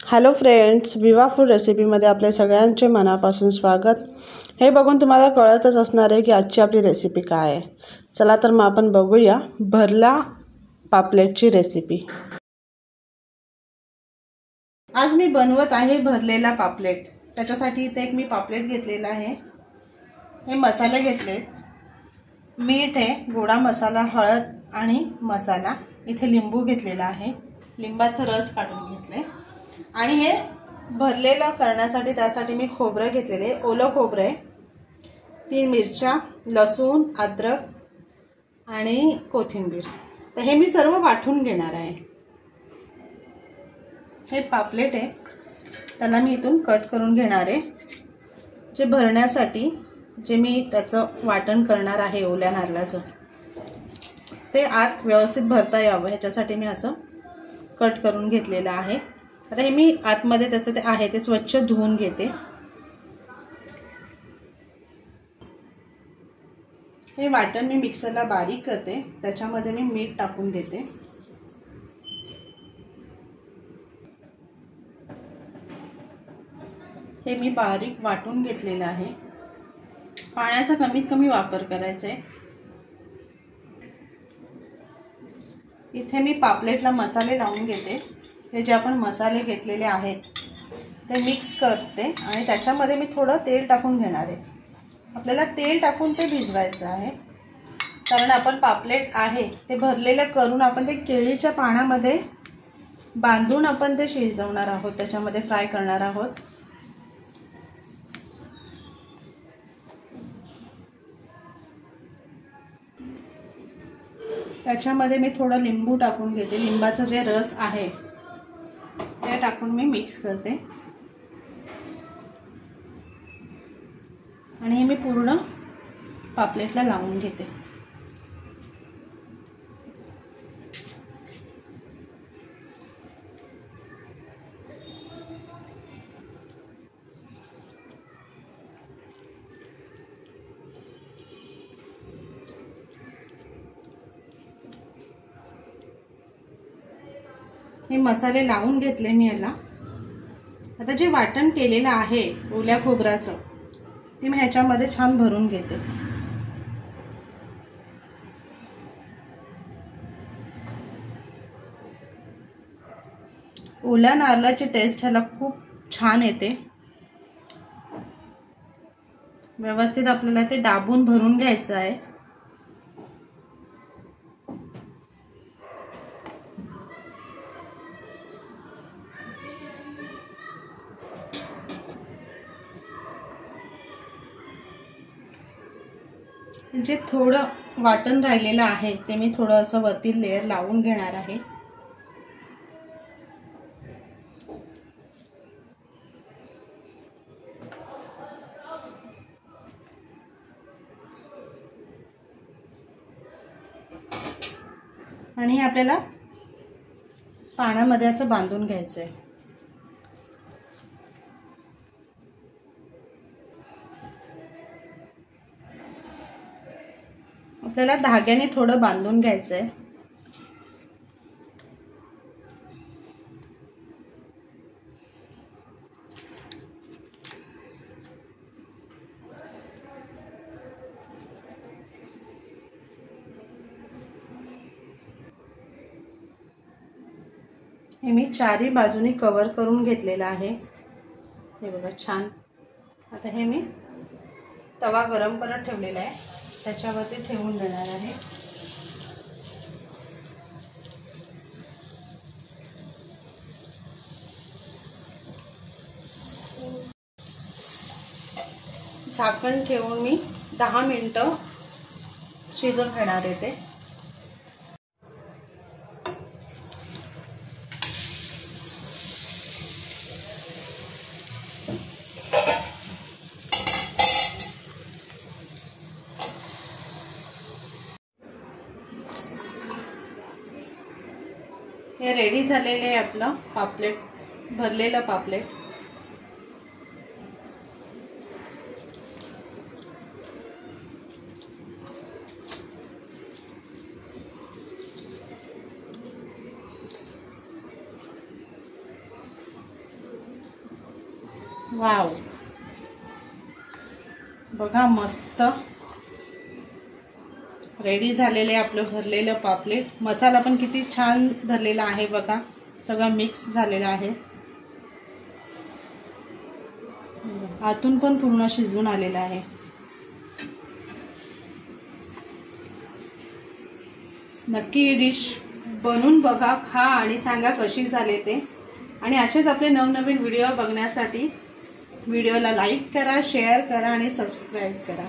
Hello friends, विवा food रेसिपीमध्ये आपले सगळ्यांचे मनापासून स्वागत। हे बघून तुम्हाला कळतच असणार आहे की आजची आपली रेसिपी काय आहे। चला तर मग आपण बघूया भरला पापलेटची रेसिपी। आज मी बनवत आहे भरलेला पापलेट। त्याच्यासाठी इथे एक मी पापलेट घेतलेला आहे। हे मसाले घेतले, मीठ आहे, गोडा मसाला, हळद आणि मसाला। इथे लिंबू घेतलेला आहे, लिंबाचा रस काढून घेतले आणि हे भरलेला करण्यासाठी त्यासाठी मी खोबरं घेतलेले, ओलं खोबरं आहे, 3 मिरच्या, लसूण, अद्रक आणि कोथिंबीर। तर हे मी सर्व वाटून घेणार आहे। हे पापलेट आहे, त्याला मी इथून कट करून घेणार आहे। जे भरण्यासाठी जे मी त्याचं वाटण करणार आहे ओल्या नारळाचं, ते आत व्यवस्थित भरता यावं ह्याच्यासाठी मी असं कट करून घेतलेलं आहे। आता हे मी आतमध्ये त्याचं ते आहे ते स्वच्छ धुवून घेते। हे वाटण मी मिक्सरला बारीक करते, त्याच्यामध्ये मी मीठ टाकून घेते। हे मी बारीक वाटून घेतलेलं आहे। पाण्याचा कमीत कमी वापर करायचा आहे। इथे मी पापलेटला मसाले लावून घेते। हे जे आपण मसाले घेतलेले आहेत ते मिक्स करते आणि त्याच्यामध्ये मी थोडं तेल टाकून घेणार आहे। आपल्याला तेल टाकून ते भिजवायचं आहे, कारण आपण पापलेट आहे ते भरलेलं करून आपण ते केळीच्या पानामध्ये बांधून आपण ते शिजवणार आहोत, त्याच्यामध्ये फ्राय करणार आहोत। त्याच्यामध्ये मी थोडं लिंबू टाकून घेते, लिंबाचा जे रस आहे ते टाकून मी मिक्स करते आणि हे मी पूर्ण पापलेटला लावून घेते। हे मसाले लावून घेतले मी याला। आता जे वाटण केलेलं आहे ओल्या खोबऱ्याचं ते मी ह्याच्यामध्ये छान भरून घेते। ओल्या नारळाची टेस्ट ह्याला खूप छान येते। व्यवस्थित आपल्याला ते दाबून भरून घ्यायचं आहे। जे थोडं वाटण राहिलेलं आहे ते मी थोडं असं वरती लेयर लावून घेणार आहे। आणि हे आपल्याला पाण्यामध्ये असं बांधून घ्यायचं आहे। आपल्याला धाग्याने थोडं बांधून घ्यायचं आहे। हे मी चारही बाजूनी कव्हर करून घेतलेलं आहे। हे बघा छान। आता हे मी तवा गरम करत ठेवलेला आहे, त्याच्यावरती ठेवून देणार आहे। झाकण ठेवून मी 10 मिनिटं शिजवून घेणार आहे ते। हे रेडी झालेले आहे आपलं पापलेट, भरलेलं पापलेट। वाव, बघा मस्त रेडी झालेले आपलं भरलेलं पापलेट. मसाला पण किती छान भरलेला आहे बघा, सगळं मिक्स झालेलं आहे. आतून पण पूर्ण शिजून आलेलं आहे. नक्की ही डिश बनवून बघा, खा आणि सांगा कशी झाले ते. आणि असेच आपले नवनवीन व्हिडिओ बघण्यासाठी व्हिडिओला लाईक करा, शेअर करा आणि सबस्क्राईब करा.